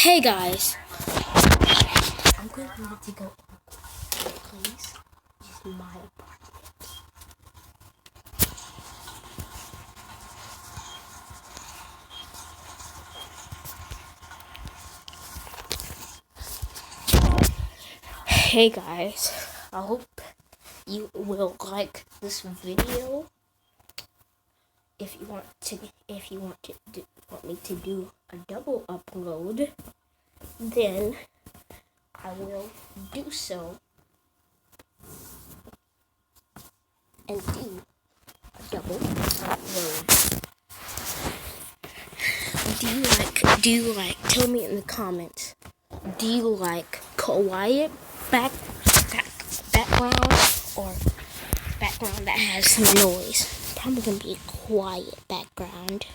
Hey guys, I'm going to need to go. Please, this is my apartment. Hey guys, I hope you will like this video. If you want me to do a double upload, then I will do so and do a double upload. Tell me in the comments, do you like quiet background or background that has some noise? Probably gonna be a quiet background.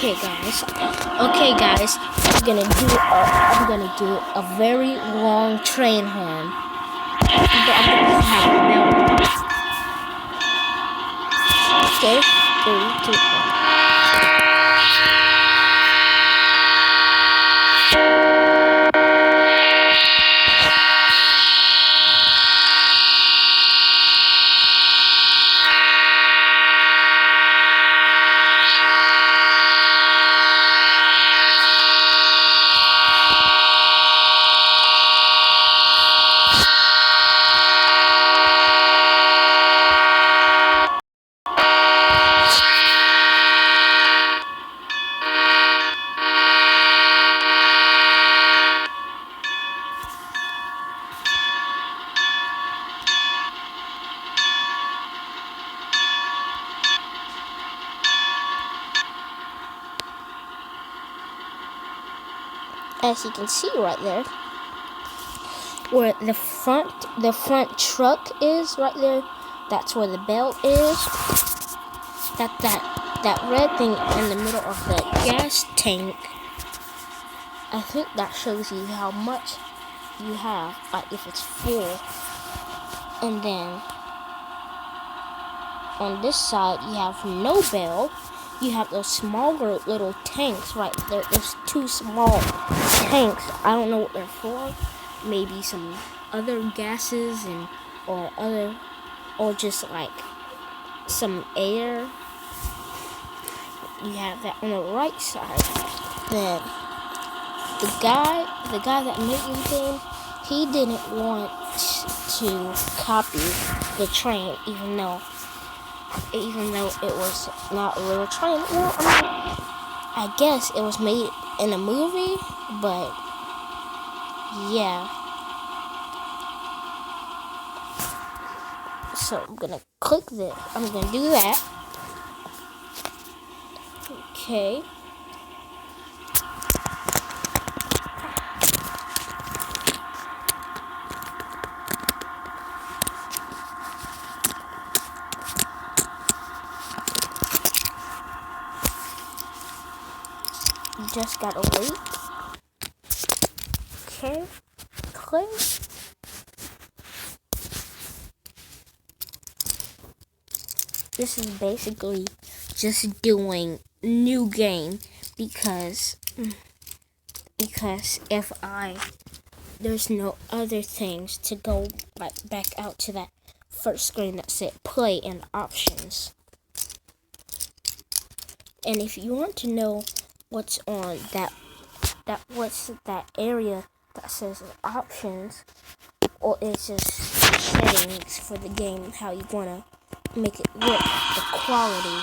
Okay, guys. I'm gonna do a very long train horn. I'm gonna have a bell. Okay, 3, 2, 1. As you can see right there, where the front truck is right there, that's where the bell is. That red thing in the middle of the gas tank, I think that shows you how much you have, like if it's full. And then on this side you have no bell. You have those smaller little tanks right there. There's two small tanks. I don't know what they're for. Maybe some other gases or just like some air. You have that on the right side. Then the guy that made this game, he didn't want to copy the train, even though it was not a real train. Well, I guess it was made in a movie, but yeah. So I'm gonna click this. I'm gonna do that. Okay. You just gotta wait. Okay. Click. This is basically just doing new game because if there's no other things to go like back out to that first screen that said play and options. And if you want to know what's on what's that area that says options, or it's just settings for the game, how you wanna make it look, the quality.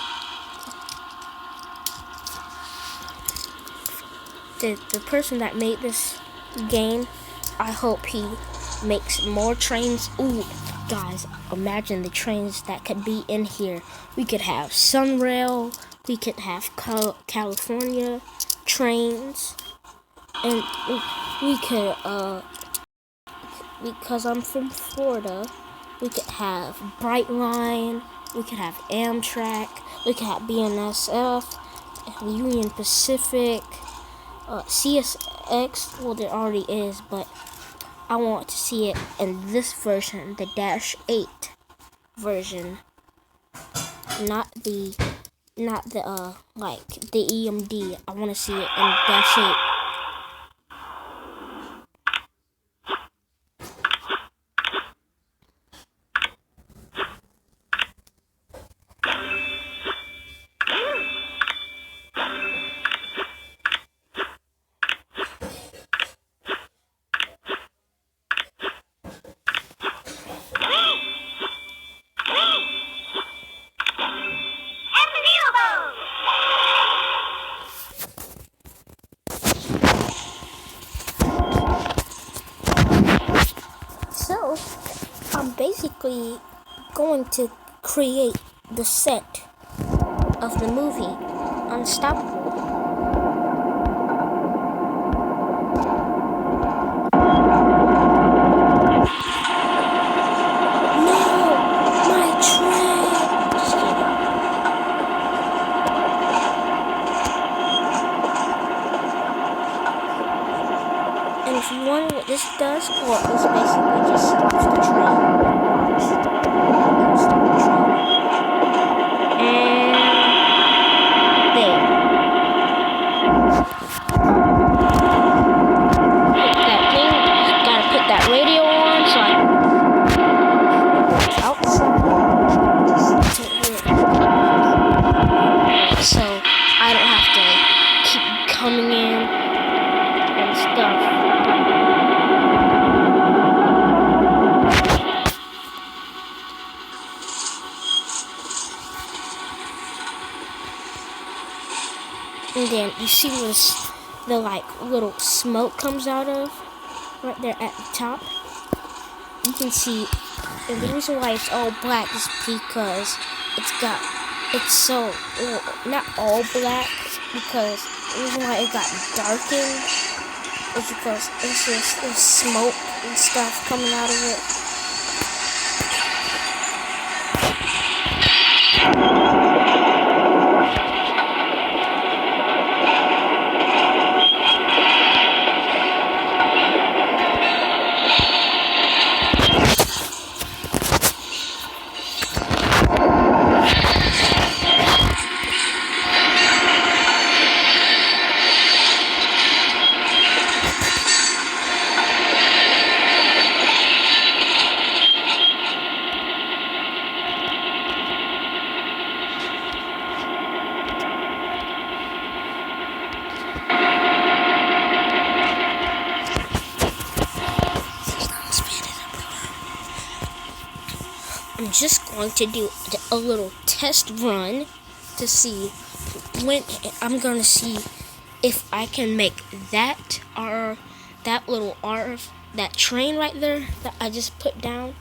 The person that made this game, I hope he makes more trains. Ooh, guys, imagine the trains that could be in here. We could have Sunrail, we could have California trains, and we could, because I'm from Florida, we could have Brightline, we could have Amtrak, we could have BNSF, Union Pacific, CSX. Well, there already is, but I want to see it in this version, the Dash 8 version, not the like the EMD. I want to see it in Dash 8. So, I'm basically going to create the set of the movie Unstoppable. And if you wonder what this does, well, this basically just stops the train. Watch. It'll stop the train. And there. Put that thing. Gotta put that radio on so I can outside. So I don't have to keep coming in and stuff. And then you see where the like little smoke comes out of right there at the top. You can see, and the reason why it's all black is because it's so, well, not all black, because the reason why it got darkened is because it's just there's smoke and stuff coming out of it. I'm just going to do a little test run to see when I'm gonna see if I can make that little R, that train right there that I just put down.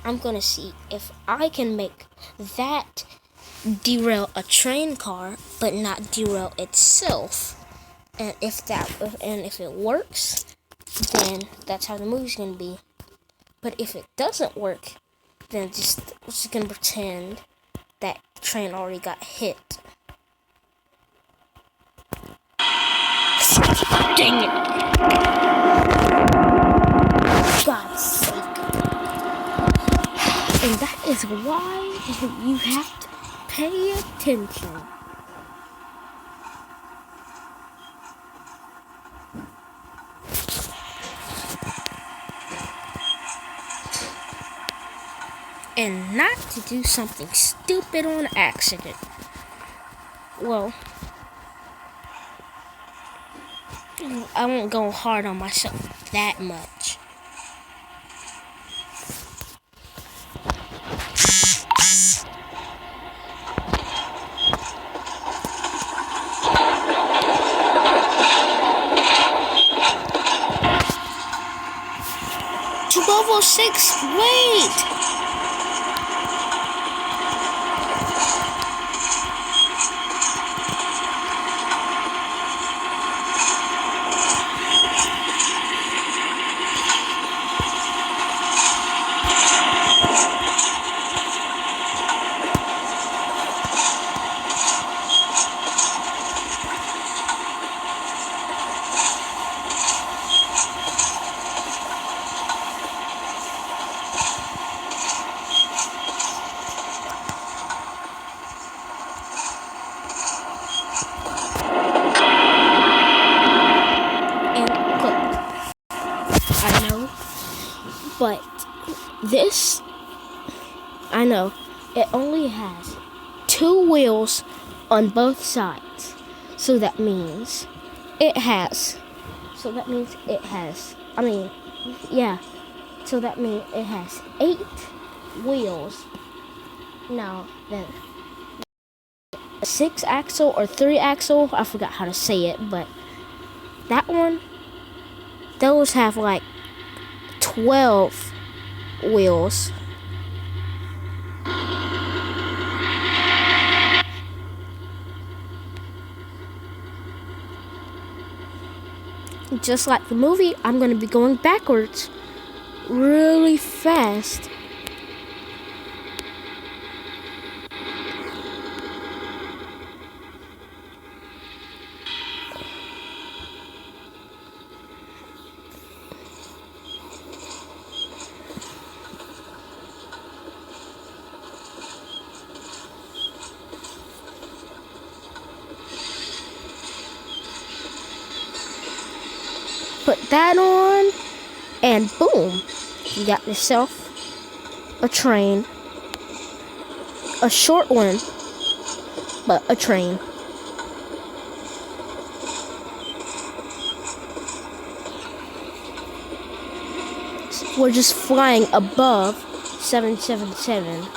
I'm gonna see if I can make that derail a train car but not derail itself. And if it works, then that's how the movie's gonna be. But if it doesn't work, then we're just gonna pretend that train already got hit. Dang it! God's sake! And that is why you have to pay attention. And not to do something stupid on accident. Well, I won't go hard on myself that much. Wait! But this, I know, it only has 2 wheels on both sides. So that means it has, So that means it has 8 wheels. Now, the 6 axle or 3 axle, I forgot how to say it, but that one, those have like 12 wheels. Just like the movie, I'm going to be going backwards really fast. Put that on, and boom, you got yourself a train. A short one, but a train. We're just flying above 777.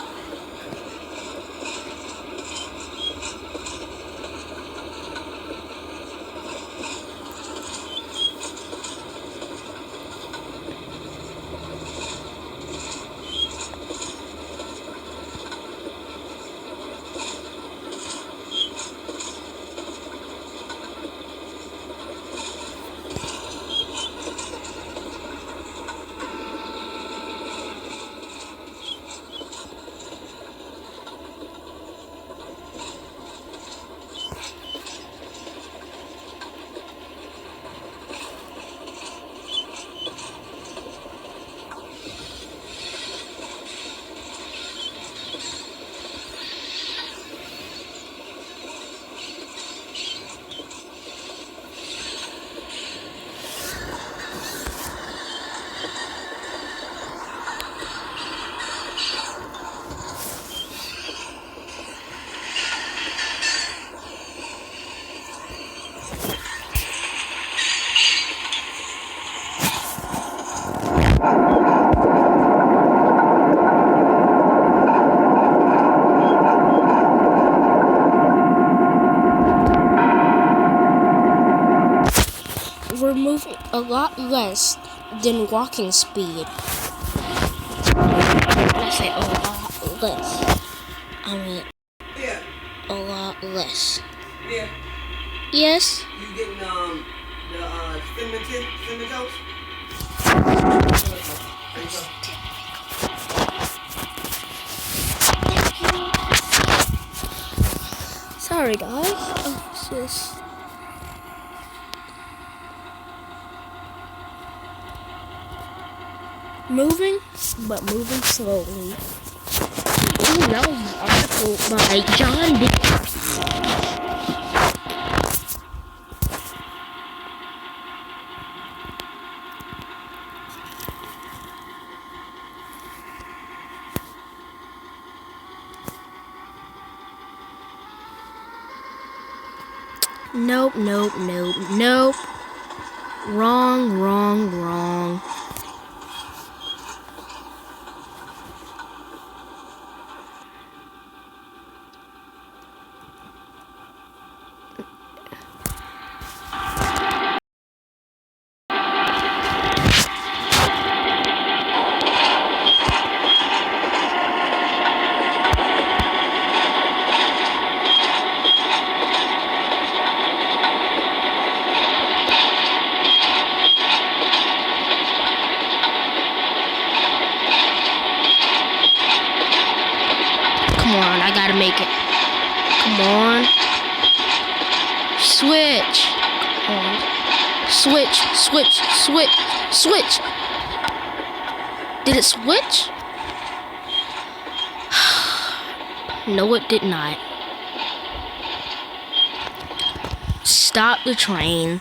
a lot less than walking speed. When I say a lot less, I mean a lot less. Yeah. Yes? You getting the cinnamon toast? Sorry guys, it's just moving, but moving slowly. Ooh, that was an article by John D. Nope, nope, nope, nope. Wrong, wrong, wrong. Come on, I gotta make it. Come on. Switch. Come on. Switch, switch, switch, switch. Did it switch? No, it did not. Stop the train.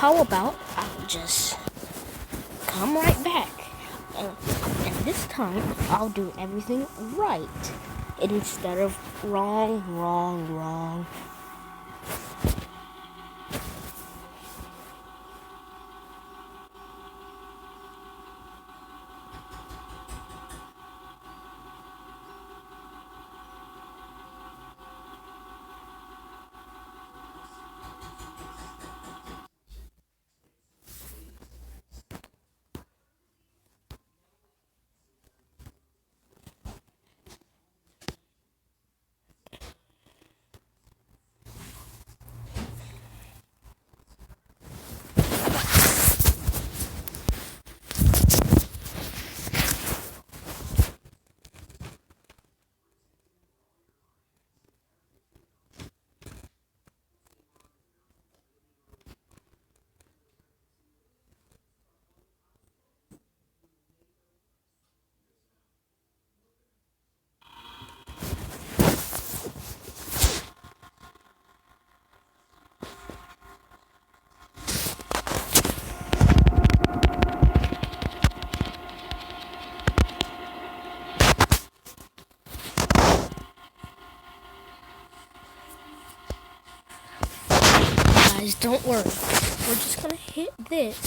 How about I'll just come right back. And this time, I'll do everything right. Instead of wrong, wrong, wrong. Guys, don't worry. We're just gonna hit this.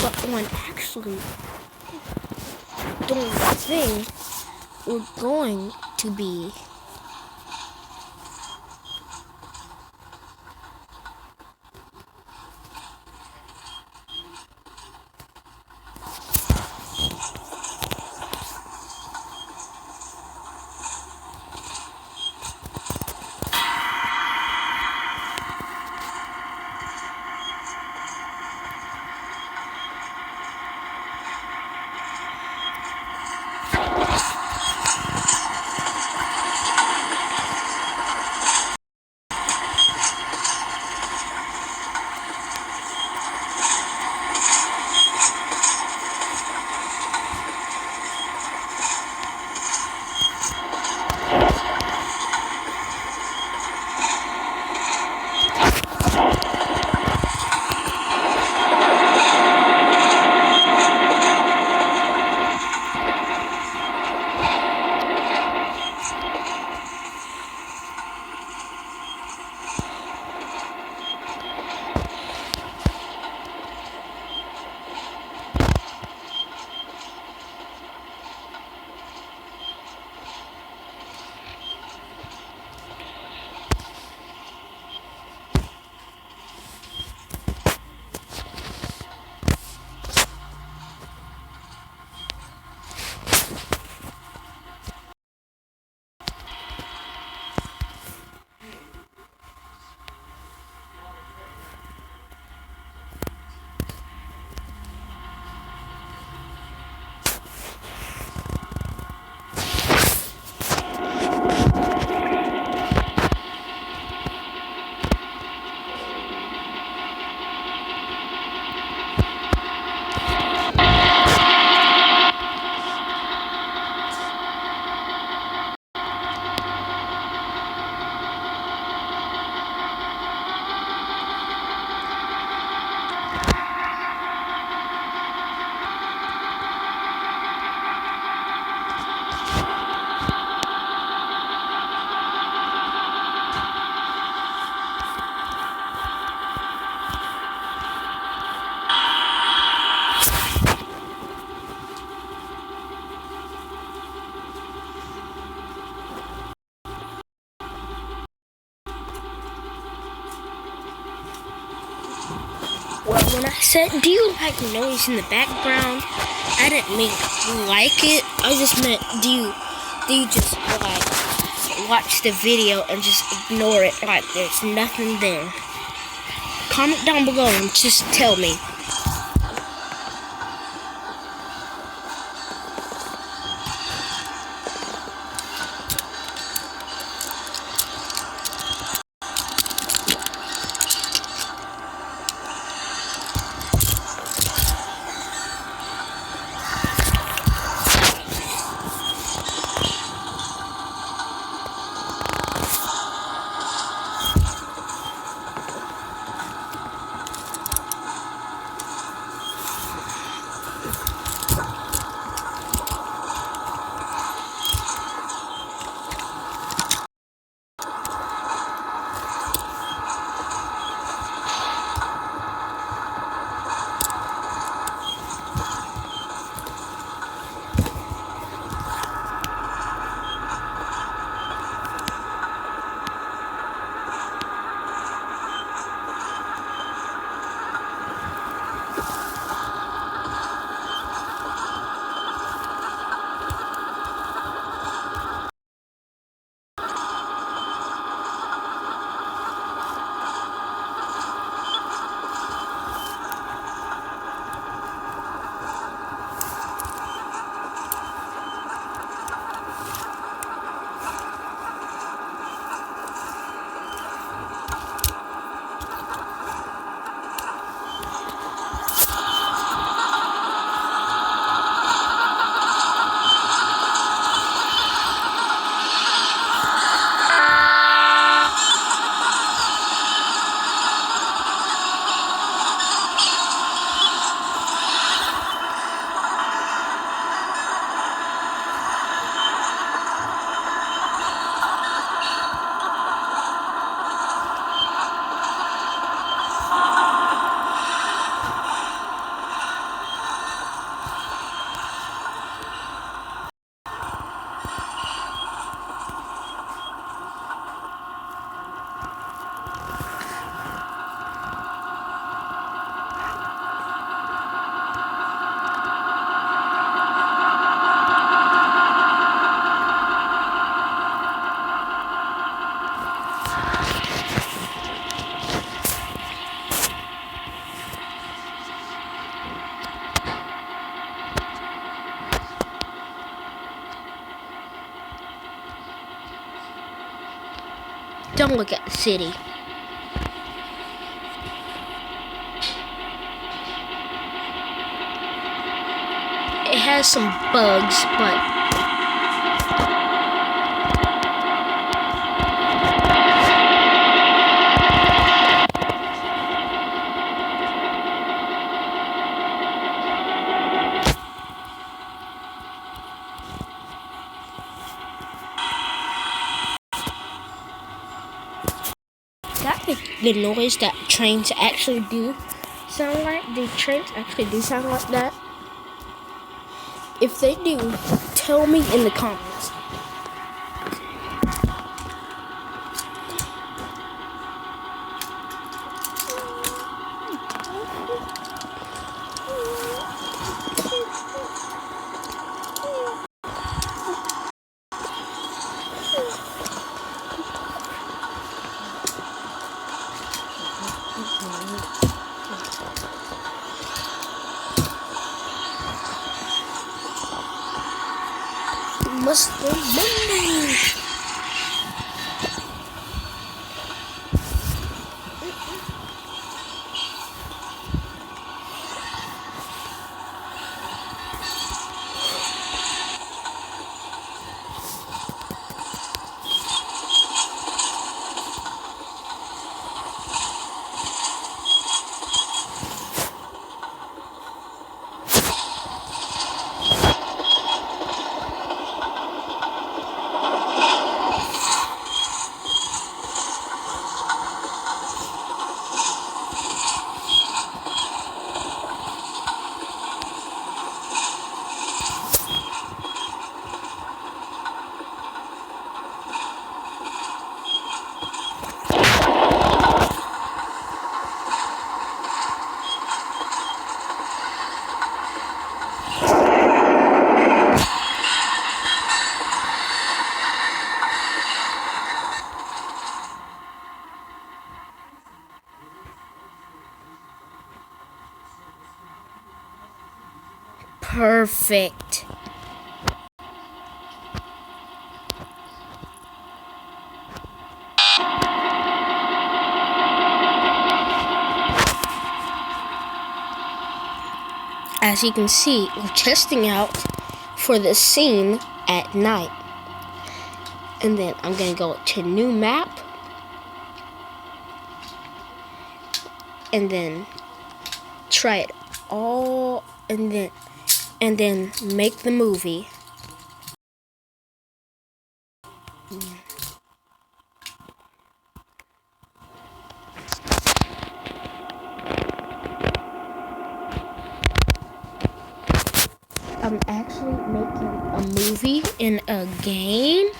But when actually doing the thing, we're going to be Well, when I said, do you like noise in the background? I didn't mean like it. I just meant, do you just like watch the video and just ignore it like there's nothing there? Comment down below and just tell me. Don't look at the city. It has some bugs, but that the noise that trains actually do sound like? Do trains actually do sound like that? If they do, tell me in the comments. Muslim Monday. perfect. As you can see, we're testing out for the scene at night. And then I'm gonna go to new map. And then try it all, and then make the movie. I'm actually making a movie in a game.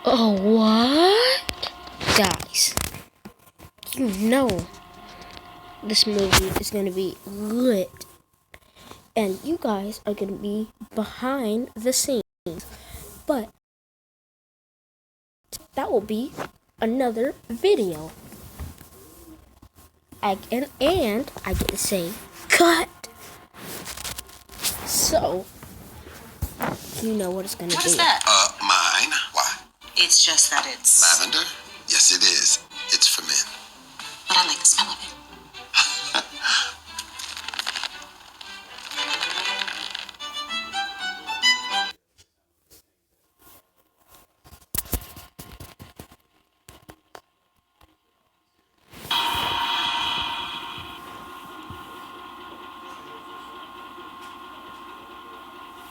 Oh, what? Guys, you know this movie is going to be lit. And you guys are going to be behind the scenes. But that will be another video. And I get to say, cut! So, you know what it's going to be. What is that? Mine. Why? It's just that it's... Lavender? Yes, it is. It's for men. But I like the smell of it.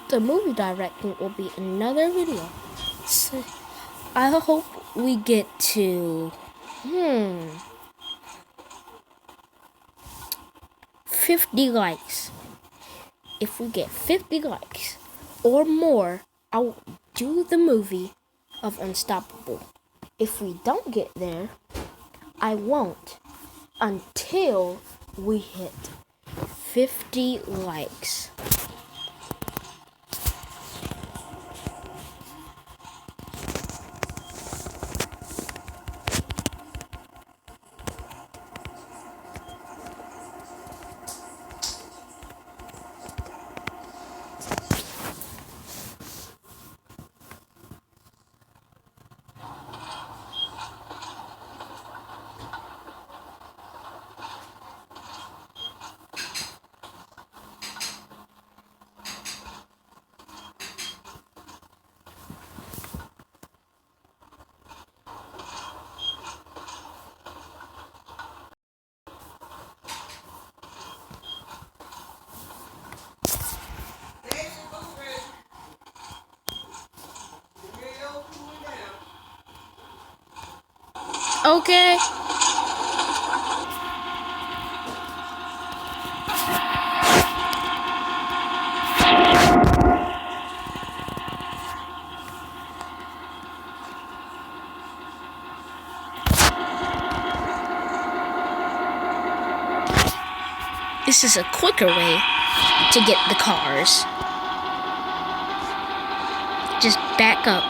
The movie directing will be another video. So I hope we get to 50 likes. If we get 50 likes or more, I will do the movie of Unstoppable. If we don't get there, I won't until we hit 50 likes. Okay. This is a quicker way to get the cars. Just back up.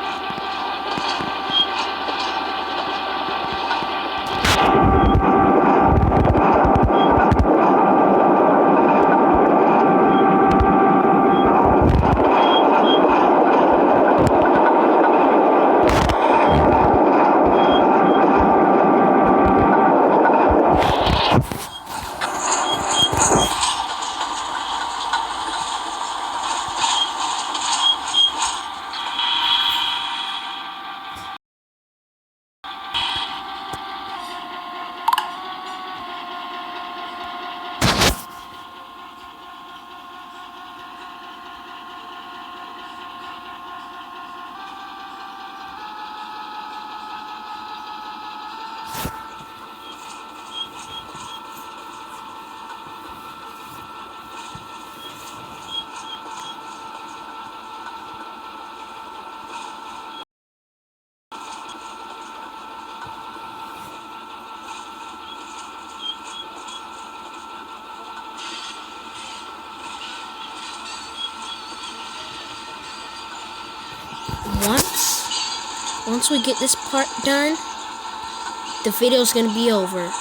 Once we get this part done, the video's gonna be over.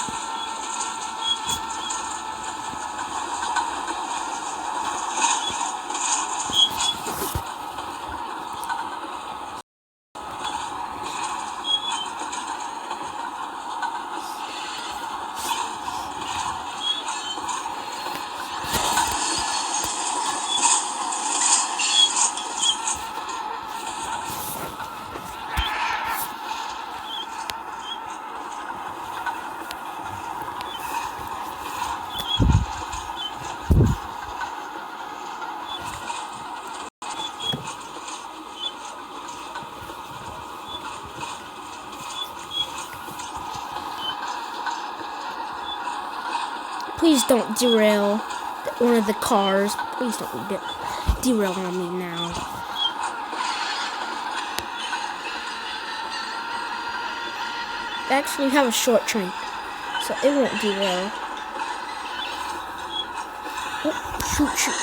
Please don't derail one of the cars. Please don't derail on me now. I actually have a short train, so it won't derail. Oh, shoot.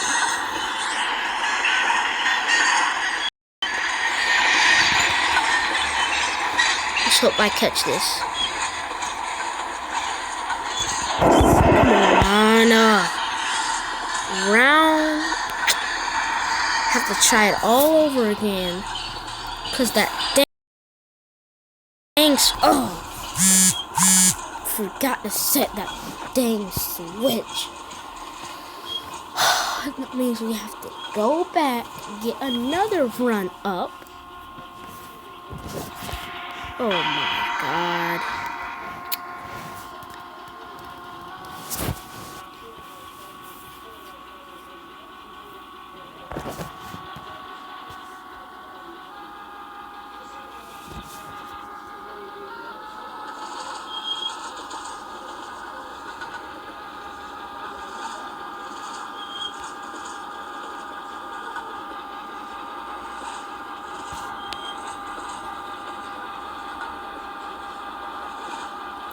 Let's hope I catch this. Come on. Round. Have to try it all over again. Cause that dang. Oh. Forgot to set that dang switch. That means we have to go back, get another run up. Oh my god.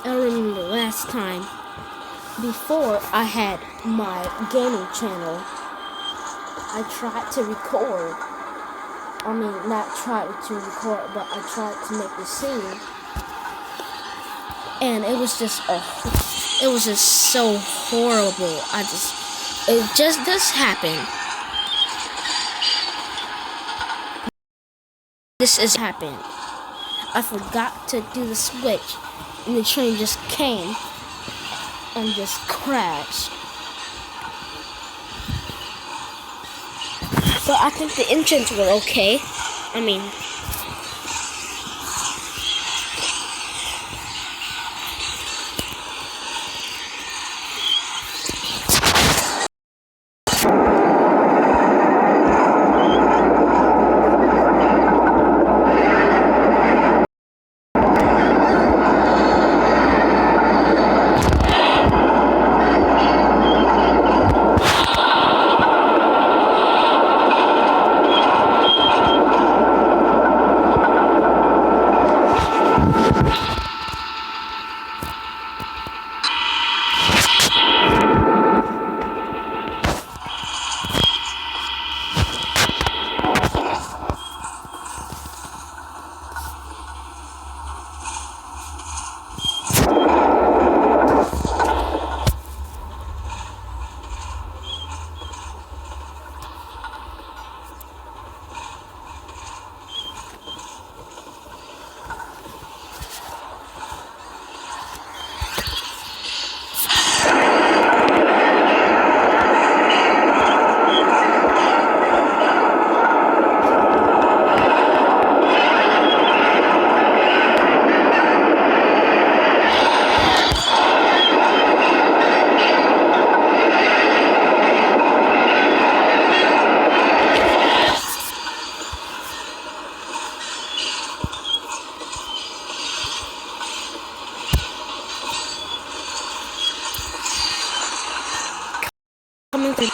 I remember last time, before I had my gaming channel, I tried to record. I mean, not tried to record, but I tried to make the scene. And it was just so horrible. It just does happen. This has happened. I forgot to do the switch. And the train just came and just crashed. But I think the engines were okay. I mean,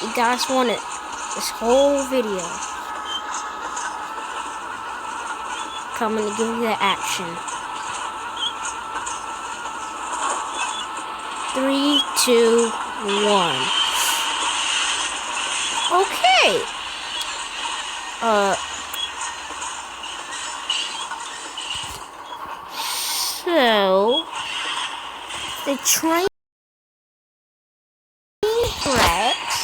you guys wanted this whole video. Coming to give you the action. 3, 2, 1. Okay. So the train tracks.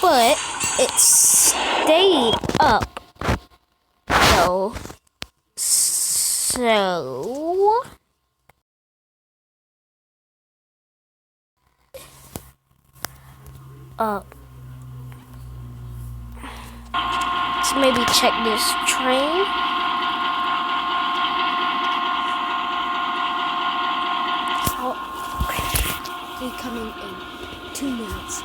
But it stayed up, though. So let's maybe check this train. Oh, be coming in 2 minutes.